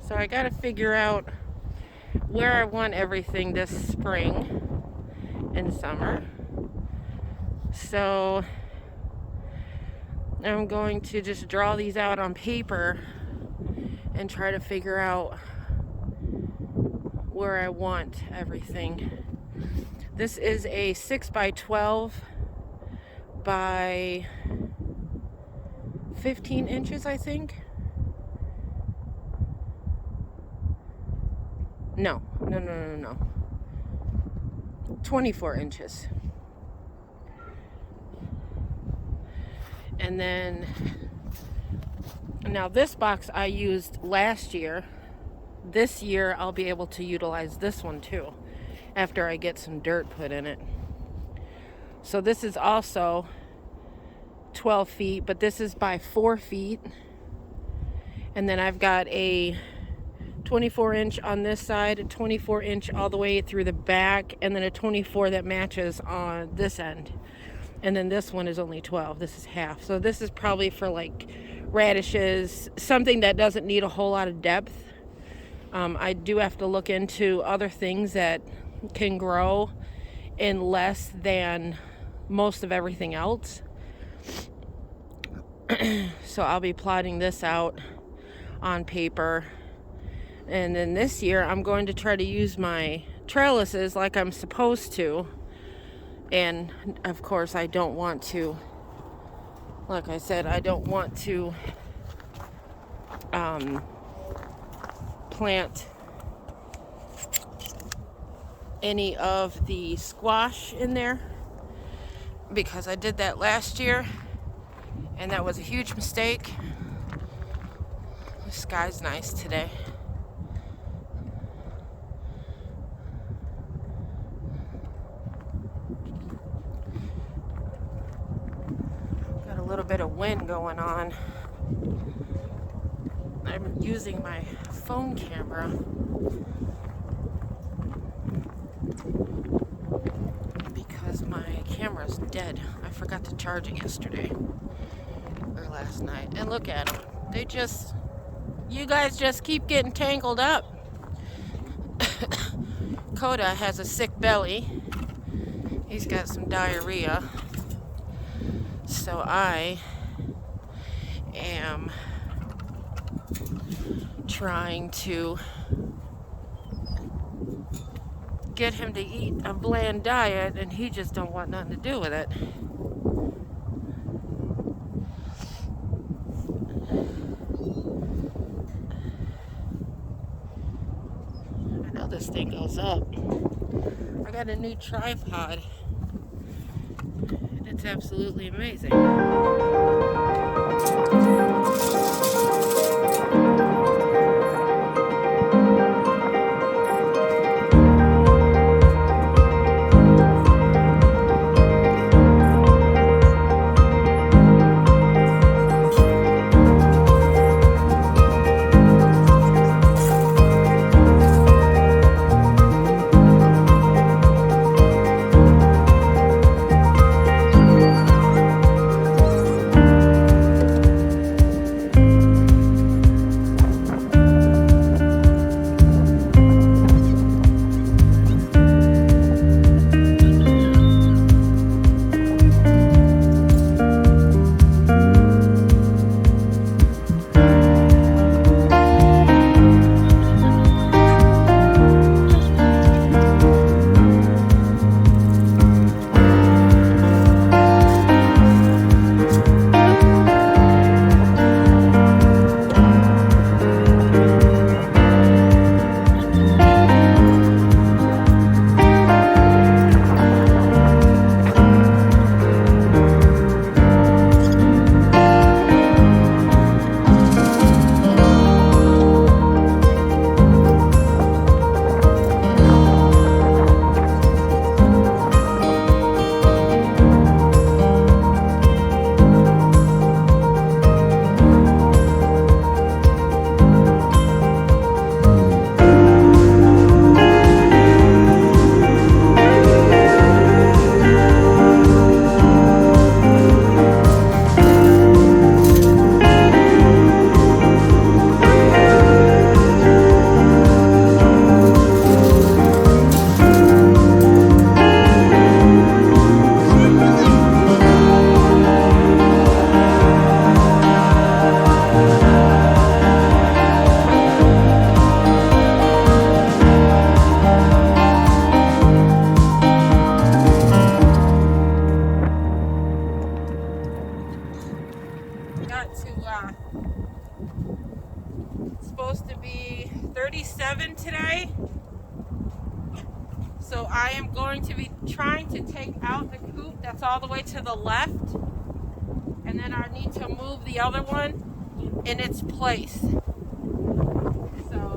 So I gotta figure out where I want everything this spring and summer. So I'm going to just draw these out on paper and try to figure out where I want everything. This is a 6x12 by 15 inches, I think. No. 24 inches. And then, now this box I used last year. This year I'll be able to utilize this one too, after I get some dirt put in it. So this is also 12 feet, but this is by 4 feet. And then I've got a 24 inch on this side, a 24 inch all the way through the back, and then a 24 that matches on this end. And then this one is only 12. This is half. So this is probably for like radishes, something that doesn't need a whole lot of depth. I do have to look into other things that can grow in less than most of everything else. So I'll be plotting this out on paper. And then this year I'm going to try to use my trellises like I'm supposed to. And of course I don't want to, like I said, I don't want to plant any of the squash in there, because I did that last year and that was a huge mistake. The sky's nice today. Got a little bit of wind going on. I'm using my phone camera because my camera's dead. I forgot to charge it yesterday or last night. And look at them. You guys just keep getting tangled up. Koda has a sick belly. He's got some diarrhea. So I am trying to get him to eat a bland diet, and he just don't want nothing to do with it. I know this thing goes up. I got a new tripod, and it's absolutely amazing. I am going to be trying to take out the coop that's all the way to the left, and then I need to move the other one in its place. So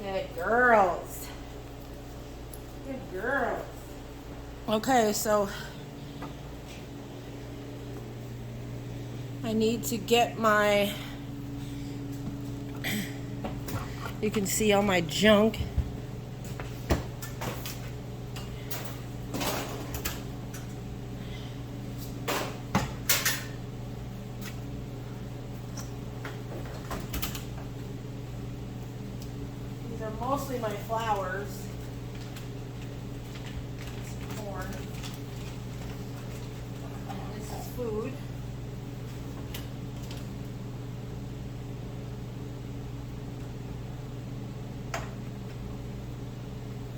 good girls. Good girls. Okay, so I need to get my, you can see all my junk. These are mostly my flowers. Some corn. And this is food.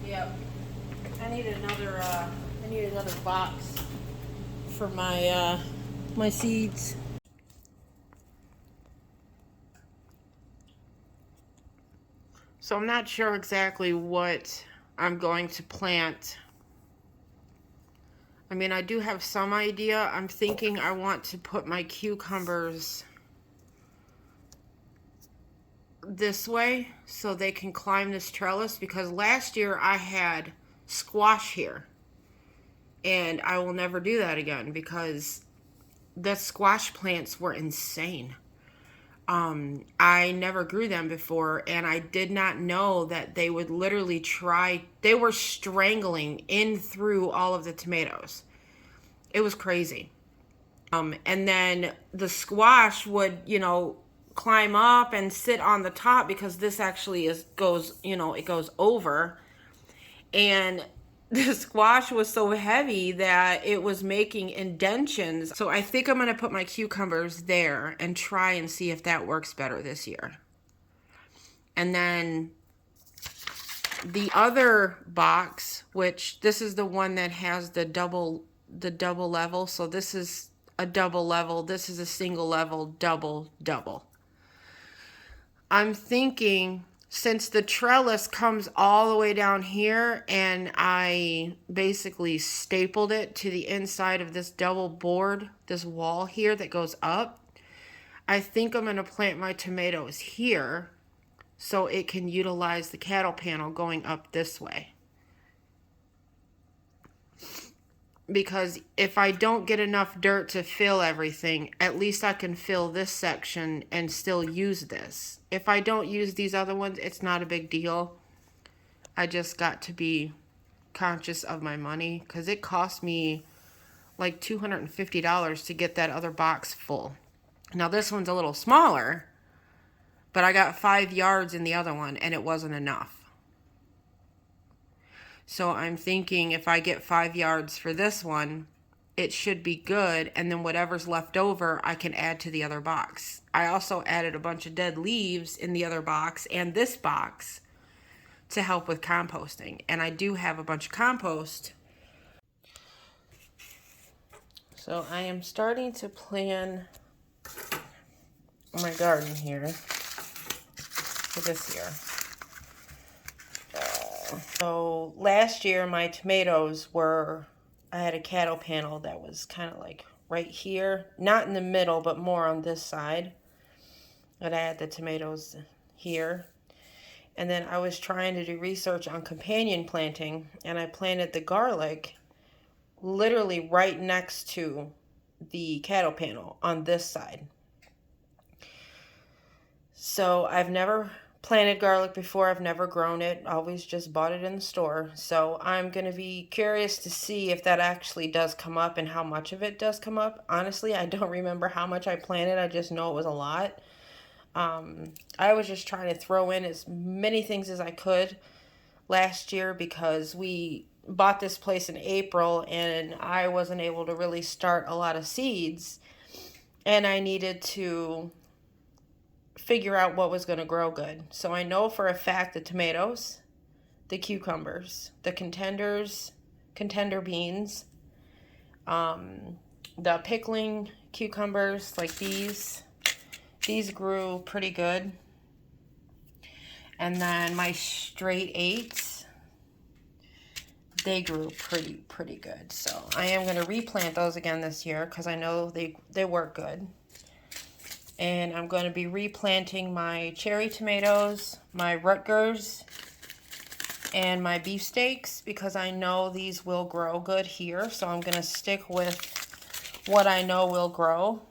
Yep. I need another box for my my seeds. So I'm not sure exactly what I'm going to plant. I mean, I do have some idea. I'm thinking I want to put my cucumbers this way so they can climb this trellis, because last year I had squash here and I will never do that again because the squash plants were insane. I never grew them before, and I did not know that they would literally they were strangling in through all of the tomatoes. It was crazy. And then the squash would, climb up and sit on the top, because this actually goes over. And the squash was so heavy that it was making indentions. So I think I'm going to put my cucumbers there and try and see if that works better this year. And then the other box, which this is the one that has the double level. So this is a double level. This is a single level, double. I'm thinking, since the trellis comes all the way down here and I basically stapled it to the inside of this double board, this wall here that goes up, I think I'm going to plant my tomatoes here so it can utilize the cattle panel going up this way. Because if I don't get enough dirt to fill everything, at least I can fill this section and still use this. If I don't use these other ones, it's not a big deal. I just got to be conscious of my money, because it cost me like $250 to get that other box full. Now this one's a little smaller, but I got 5 yards in the other one and it wasn't enough. So I'm thinking if I get 5 yards for this one, it should be good. And then whatever's left over, I can add to the other box. I also added a bunch of dead leaves in the other box and this box to help with composting. And I do have a bunch of compost. So I am starting to plan my garden here for this year. So last year my tomatoes I had a cattle panel that was kind of like right here, not in the middle, but more on this side. And I had the tomatoes here. And then I was trying to do research on companion planting, and I planted the garlic literally right next to the cattle panel on this side. So I've never planted garlic before. I've never grown it, always just bought it in the store. So I'm going to be curious to see if that actually does come up and how much of it does come up. Honestly, I don't remember how much I planted. I just know it was a lot. I was just trying to throw in as many things as I could last year because we bought this place in April and I wasn't able to really start a lot of seeds, and I needed to figure out what was going to grow good. So I know for a fact the tomatoes, the cucumbers, the contender beans, the pickling cucumbers like these grew pretty good. And then my straight eights, they grew pretty good. So I am going to replant those again this year because I know they work good. And I'm going to be replanting my cherry tomatoes, my Rutgers, and my beefsteaks because I know these will grow good here. So I'm going to stick with what I know will grow.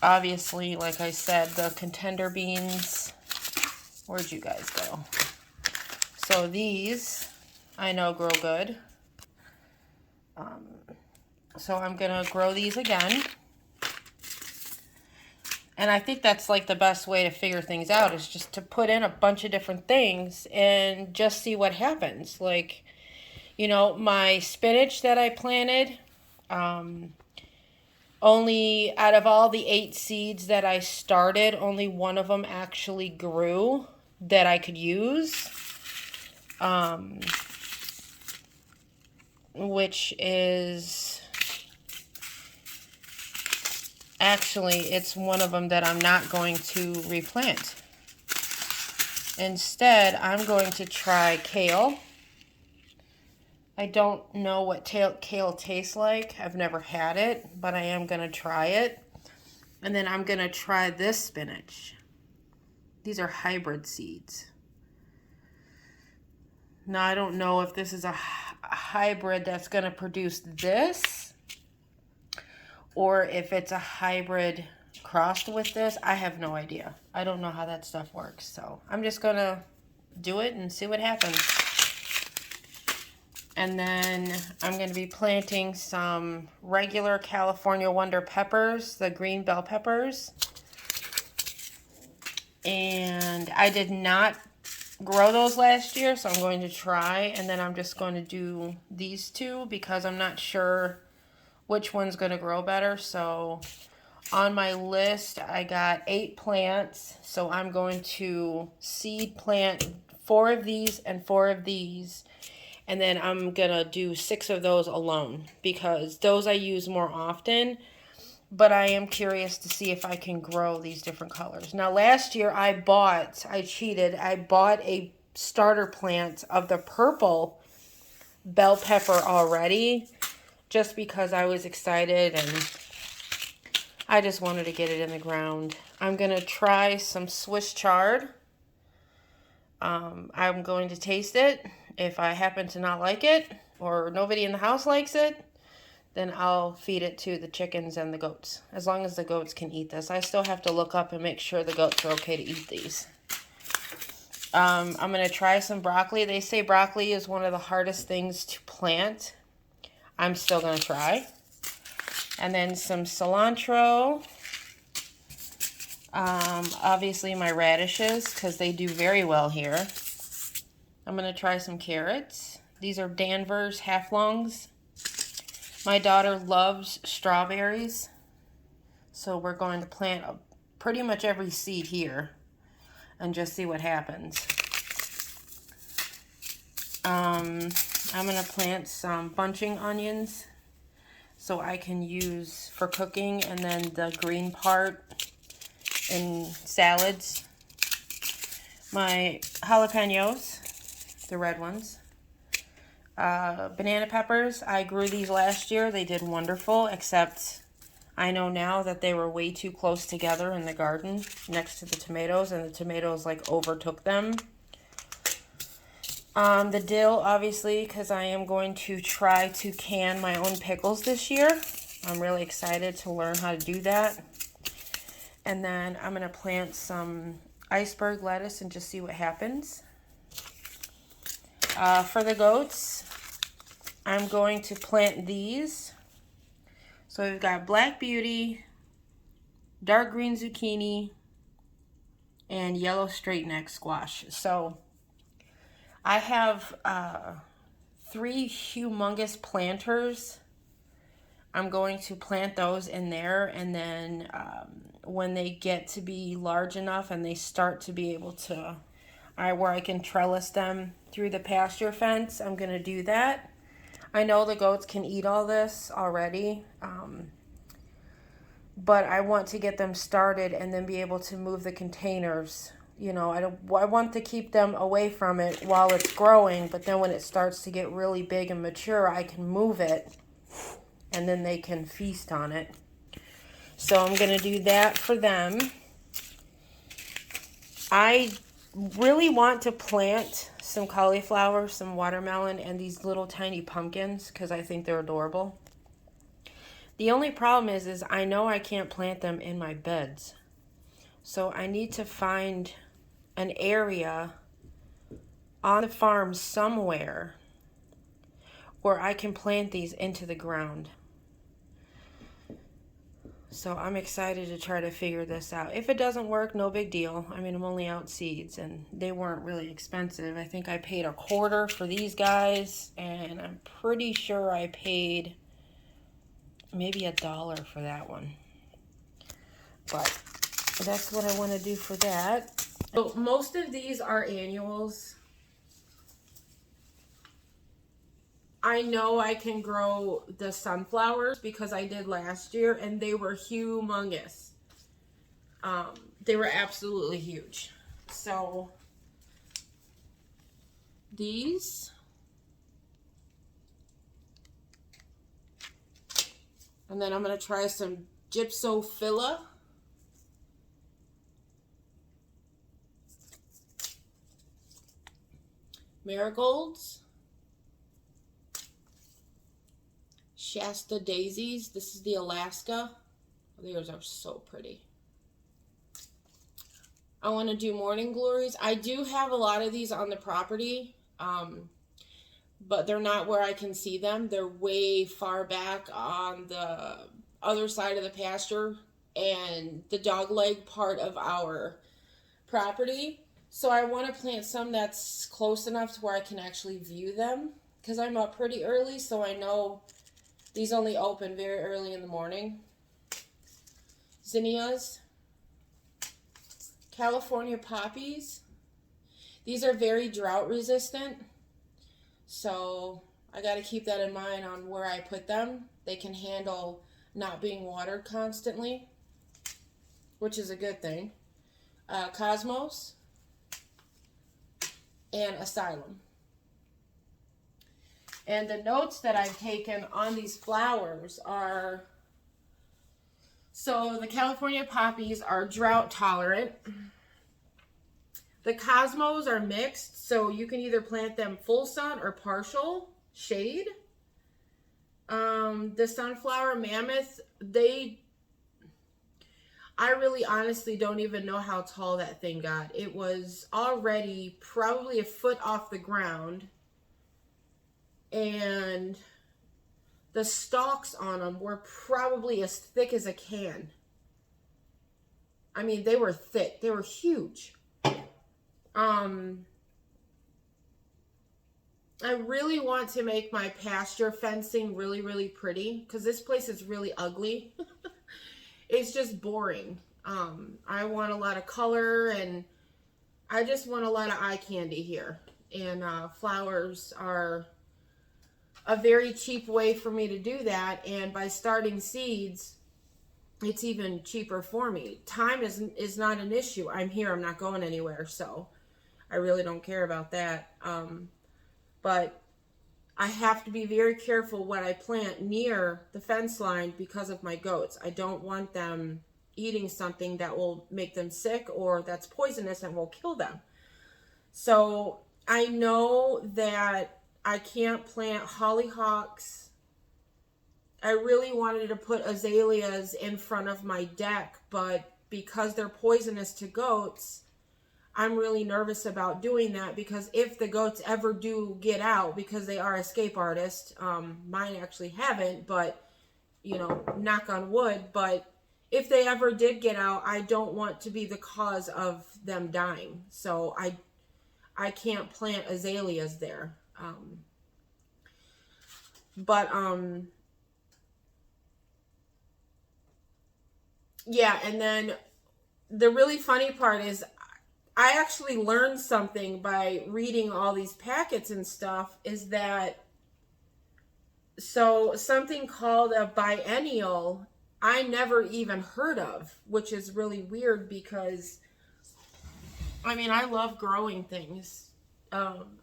Obviously, like I said, the contender beans, where'd you guys go? So these I know grow good. So I'm going to grow these again. And I think that's like the best way to figure things out is just to put in a bunch of different things and just see what happens. Like, you know, my spinach that I planted, only out of all the 8 seeds that I started, only one of them actually grew that I could use. Which is, actually, it's one of them that I'm not going to replant. Instead, I'm going to try kale. I don't know what kale tastes like. I've never had it, but I am going to try it. And then I'm going to try this spinach. These are hybrid seeds. Now, I don't know if this is a hybrid that's going to produce this or if it's a hybrid crossed with this. I have no idea. I don't know how that stuff works. So I'm just going to do it and see what happens. And then I'm going to be planting some regular California Wonder peppers, the green bell peppers. And I did not grow those last year, so I'm going to try. And then I'm just going to do these two because I'm not sure which one's going to grow better. So on my list, I got 8 plants. So I'm going to seed plant 4 of these and 4 of these. And then I'm going to do 6 of those alone because those I use more often. But I am curious to see if I can grow these different colors. Now, last year I cheated. I bought a starter plant of the purple bell pepper already just because I was excited and I just wanted to get it in the ground. I'm going to try some Swiss chard. I'm going to taste it. If I happen to not like it or nobody in the house likes it, then I'll feed it to the chickens and the goats. As long as the goats can eat this. I still have to look up and make sure the goats are okay to eat these. I'm going to try some broccoli. They say broccoli is one of the hardest things to plant. I'm still going to try. And then some cilantro. Obviously my radishes because they do very well here. I'm going to try some carrots. These are Danvers half-longs. My daughter loves strawberries, so we're going to plant pretty much every seed here and just see what happens. I'm going to plant some bunching onions so I can use for cooking, and then the green part in salads. My jalapenos, the red ones. Banana peppers, I grew these last year. They did wonderful, except I know now that they were way too close together in the garden next to the tomatoes, and the tomatoes like overtook them. The dill, obviously, because I am going to try to can my own pickles this year. I'm really excited to learn how to do that. And then I'm going to plant some iceberg lettuce and just see what happens. For the goats, I'm going to plant these. So we've got Black Beauty, dark green zucchini, and yellow straight neck squash. So I have 3 humongous planters. I'm going to plant those in there, and then when they get to be large enough and they start to be able to, where I can trellis them through the pasture fence, I'm going to do that. I know the goats can eat all this already, but I want to get them started and then be able to move the containers. You know, I want to keep them away from it while it's growing, but then when it starts to get really big and mature, I can move it and then they can feast on it. So I'm going to do that for them. I really want to plant some cauliflower, some watermelon, and these little tiny pumpkins because I think they're adorable. The only problem is I know I can't plant them in my beds. So I need to find an area on the farm somewhere where I can plant these into the ground. So I'm excited to try to figure this out. If it doesn't work, no big deal. I mean, I'm only out seeds and they weren't really expensive. I think I paid $1/4 for these guys, and I'm pretty sure I paid maybe $1 for that one. But that's what I want to do for that. So most of these are annuals. I know I can grow the sunflowers because I did last year and they were humongous. They were absolutely huge. So these, and then I'm going to try some gypsophila. Marigolds. Shasta daisies. This is the Alaska. These are so pretty. I want to do morning glories. I do have a lot of these on the property, but they're not where I can see them. They're way far back on the other side of the pasture and the dogleg part of our property. So I want to plant some that's close enough to where I can actually view them because I'm up pretty early, so I know these only open very early in the morning. Zinnias. California poppies. These are very drought resistant, so I got to keep that in mind on where I put them. They can handle not being watered constantly, which is a good thing. Cosmos and Asylum. And the notes that I've taken on these flowers are, so the California poppies are drought tolerant. The Cosmos are mixed, so you can either plant them full sun or partial shade. The Sunflower Mammoth, I really honestly don't even know how tall that thing got. It was already probably a foot off the ground. And the stalks on them were probably as thick as a can. I mean, they were thick. They were huge. I really want to make my pasture fencing really, really pretty because this place is really ugly. It's just boring. I want a lot of color and I just want a lot of eye candy here. And flowers are a very cheap way for me to do that, and by starting seeds it's even cheaper for me. Time is not an issue. I'm here, I'm not going anywhere, so I really don't care about that. But I have to be very careful what I plant near the fence line because of my goats. I don't want them eating something that will make them sick or that's poisonous and will kill them. So I know that I can't plant hollyhocks. I really wanted to put azaleas in front of my deck, but because they're poisonous to goats, I'm really nervous about doing that, because if the goats ever do get out, because they are escape artists, mine actually haven't, but, you know, knock on wood, but if they ever did get out, I don't want to be the cause of them dying. So I can't plant azaleas there. Yeah, and then the really funny part is I actually learned something by reading all these packets and stuff, is that so something called a biennial I never even heard of, which is really weird because I mean, I love growing things.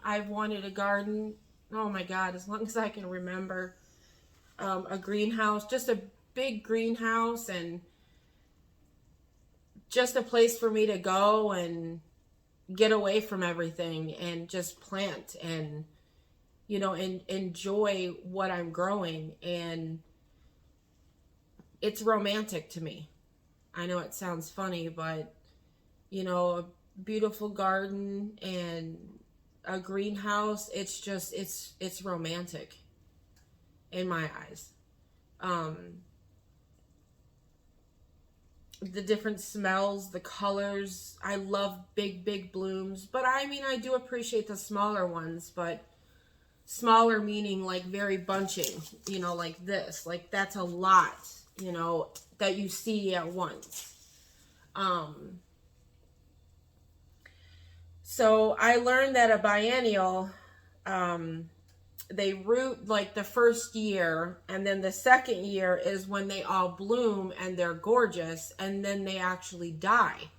I've wanted a garden, oh my God, as long as I can remember. A greenhouse, just a big greenhouse, and just a place for me to go and get away from everything and just plant and, you know, and enjoy what I'm growing. And it's romantic to me. I know it sounds funny, but, you know, a beautiful garden and a greenhouse, it's just, it's romantic in my eyes. The different smells, the colors. I love big blooms, but I mean, I do appreciate the smaller ones, but smaller meaning like very bunching, you know, like this, like that's a lot, you know, that you see at once. So I learned that a biennial, they root like the first year, and then the second year is when they all bloom and they're gorgeous, and then they actually die.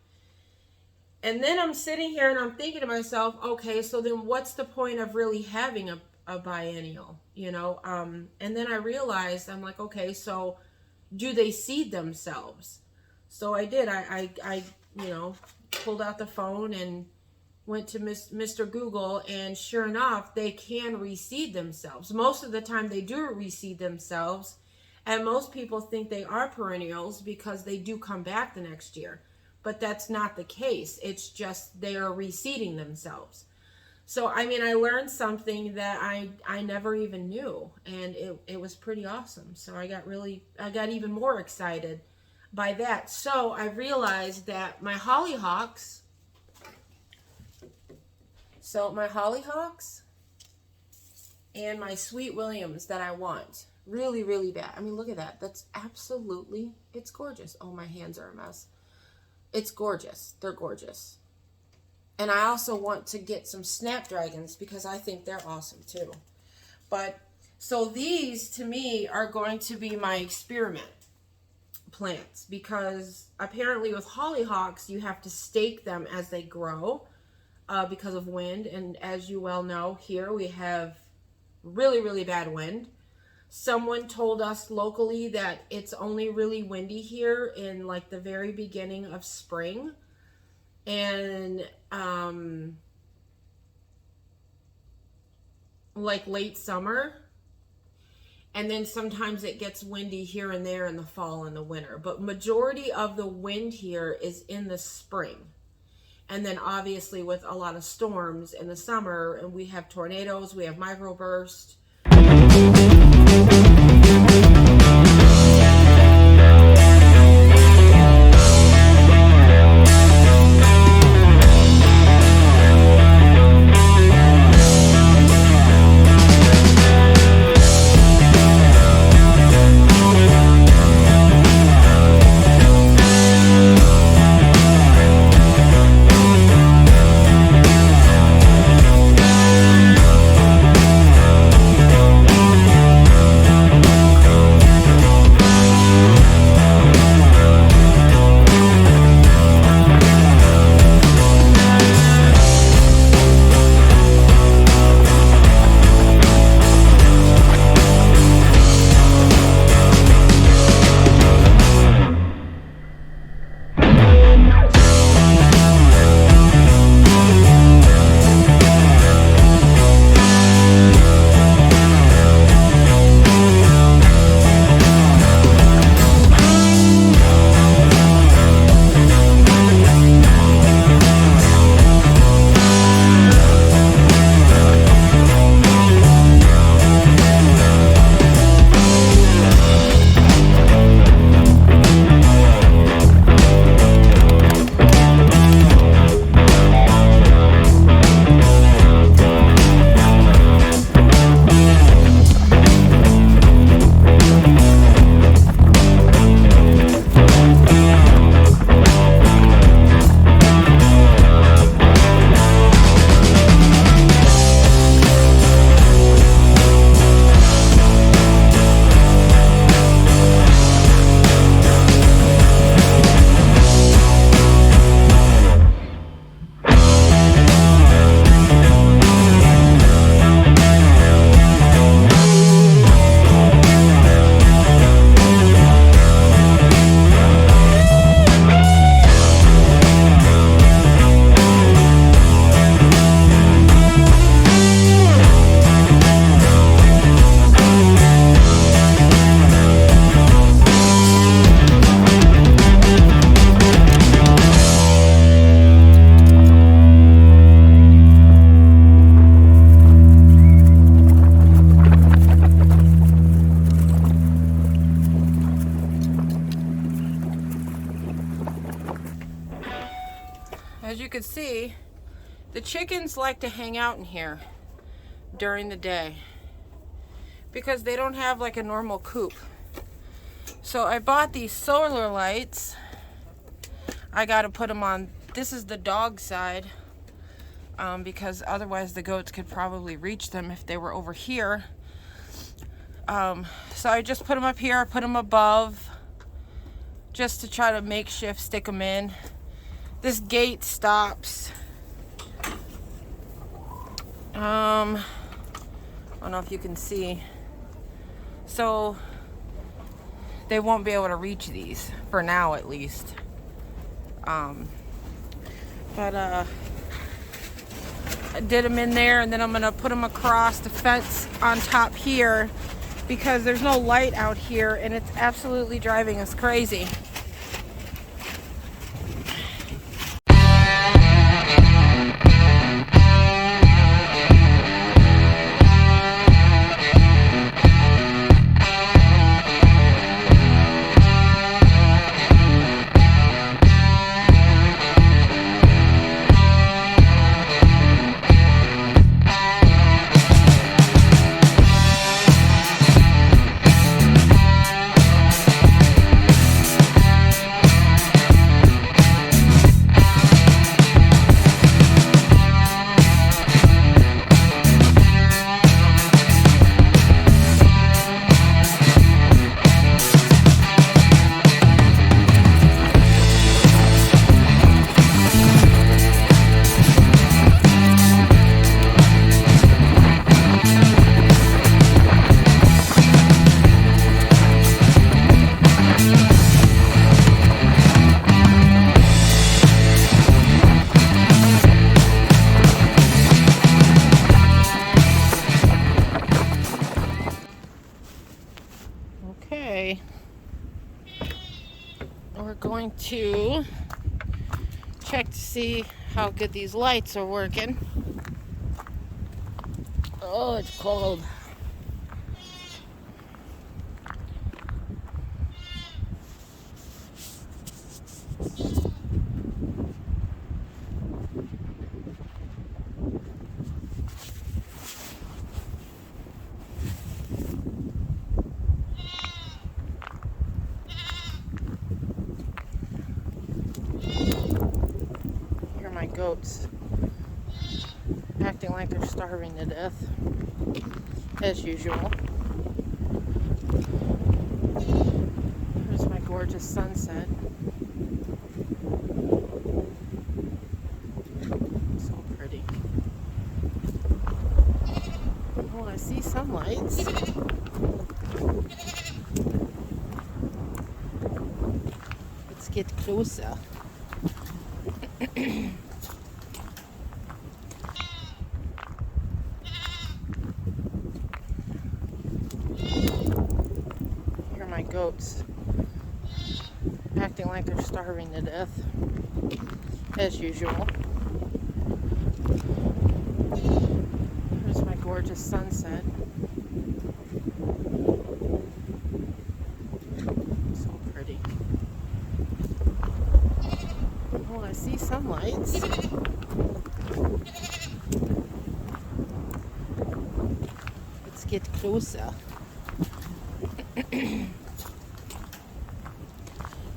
And then I'm sitting here and I'm thinking to myself, okay, so then what's the point of really having a biennial, you know? And then I realized, I'm like, okay, so do they seed themselves? So I did. I you know, pulled out the phone and went to Mr. Google, and sure enough, they can reseed themselves. Most of the time they do reseed themselves, and most people think they are perennials because they do come back the next year. But that's not the case. It's just they are reseeding themselves. So, I mean, I learned something that I never even knew, and it was pretty awesome. So I got even more excited by that. So I realized that my hollyhocks, and my sweet williams that I want really, really bad. I mean, look at that. That's absolutely, it's gorgeous. Oh, my hands are a mess. It's gorgeous. They're gorgeous. And I also want to get some snapdragons because I think they're awesome too. But, so these to me are going to be my experiment plants, because apparently with hollyhocks, you have to stake them as they grow. Because of wind, and as you well know, here we have really, really bad wind. Someone told us locally that it's only really windy here in like the very beginning of spring, and like late summer, and then sometimes it gets windy here and there in the fall and the winter, but majority of the wind here is in the spring. And then obviously with a lot of storms in the summer, and we have tornadoes, we have microburst. as you can see, the chickens like to hang out in here during the day because they don't have like a normal coop. So I bought these solar lights. I got to put them on, this is the dog side, because otherwise the goats could probably reach them if they were over here. So I just put them up here, I put them above, just to try to makeshift stick them in. This gate stops. I don't know if you can see. So they won't be able to reach these, for now at least. But I did them in there, and then I'm gonna put them across the fence on top here because there's no light out here and it's absolutely driving us crazy. Okay, we're going to check to see how good these lights are working. Oh, it's cold. Here are my goats acting like they're starving to death, as usual. Here's my gorgeous sunset. So pretty. Oh, I see some lights. Let's get closer. Here are my goats acting like they're starving to death, as usual. Here's my gorgeous sunset. So pretty. Oh, I see some lights. Let's get closer.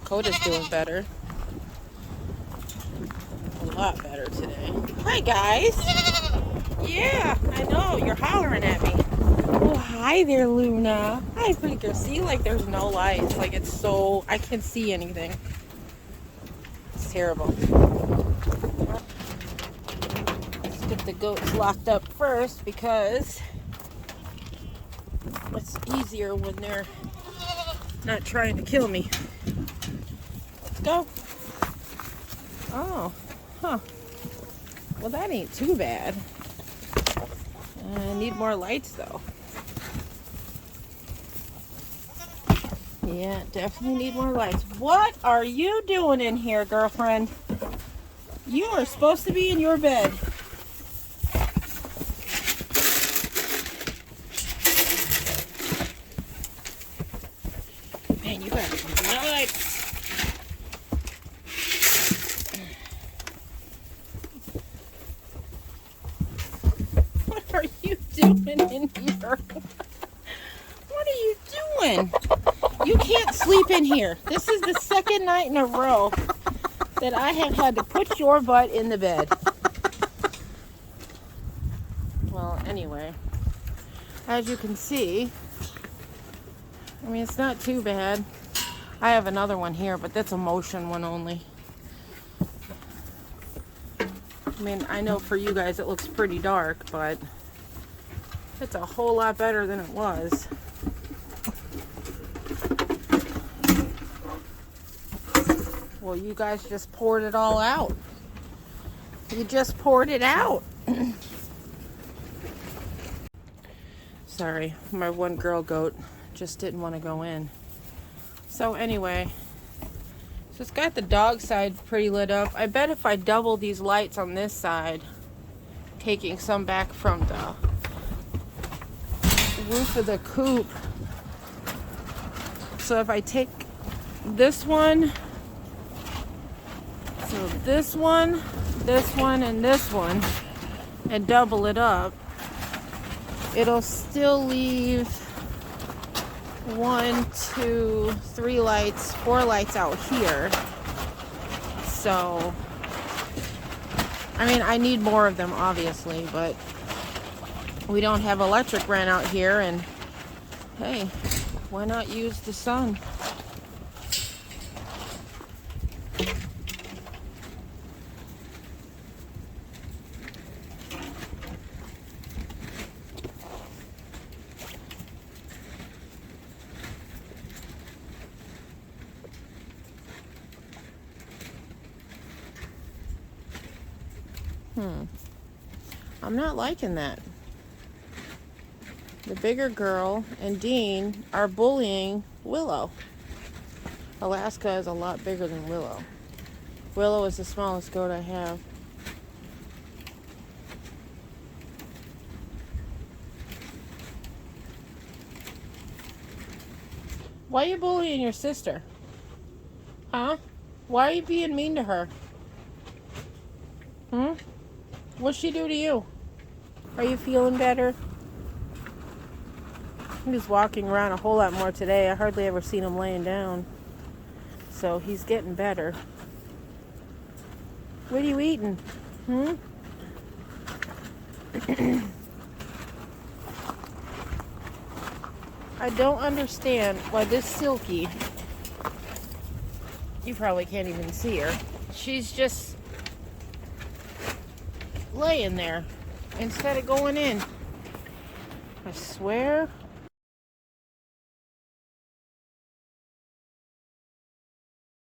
Koda's doing better. A lot better today. Hi, guys. Yeah, I know. You're hollering at me. Oh, hi there, Luna. Hi, Freaker. See, like, there's no lights. Like, it's so... I can't see anything. It's terrible. Let's get the goats locked up first because it's easier when they're not trying to kill me. Let's go. Oh, huh. Well, that ain't too bad. I need more lights, though. Yeah, definitely need more lights. What are you doing in here, girlfriend? You are supposed to be in your bed. Man, you got some lights. doing in here? What are you doing? You can't sleep in here. This is the second night in a row that I have had to put your butt in the bed. Well, anyway, as you can see, I mean, it's not too bad. I have another one here, but that's a motion one only. I mean, I know for you guys it looks pretty dark, but it's a whole lot better than it was. Well, you guys just poured it all out. You just poured it out. Sorry, my one girl goat just didn't want to go in. So anyway, so it's got the dog side pretty lit up. I bet if I double these lights on this side, taking some back from the roof of the coop. So if I take this one, so this one, and this one, and double it up, it'll still leave 1, 2, 3 lights, 4 lights out here. So, I mean, I need more of them, obviously, but we don't have electric ran out here, and hey, why not use the sun? I'm not liking that. The bigger girl and Dean are bullying Willow. Alaska is a lot bigger than Willow. Willow is the smallest goat I have. Why are you bullying your sister? Huh? Why are you being mean to her? What'd she do to you? Are you feeling better? He's walking around a whole lot more today. I hardly ever seen him laying down. So he's getting better. What are you eating? I don't understand why this Silky, you probably can't even see her, she's just laying there instead of going in. I swear,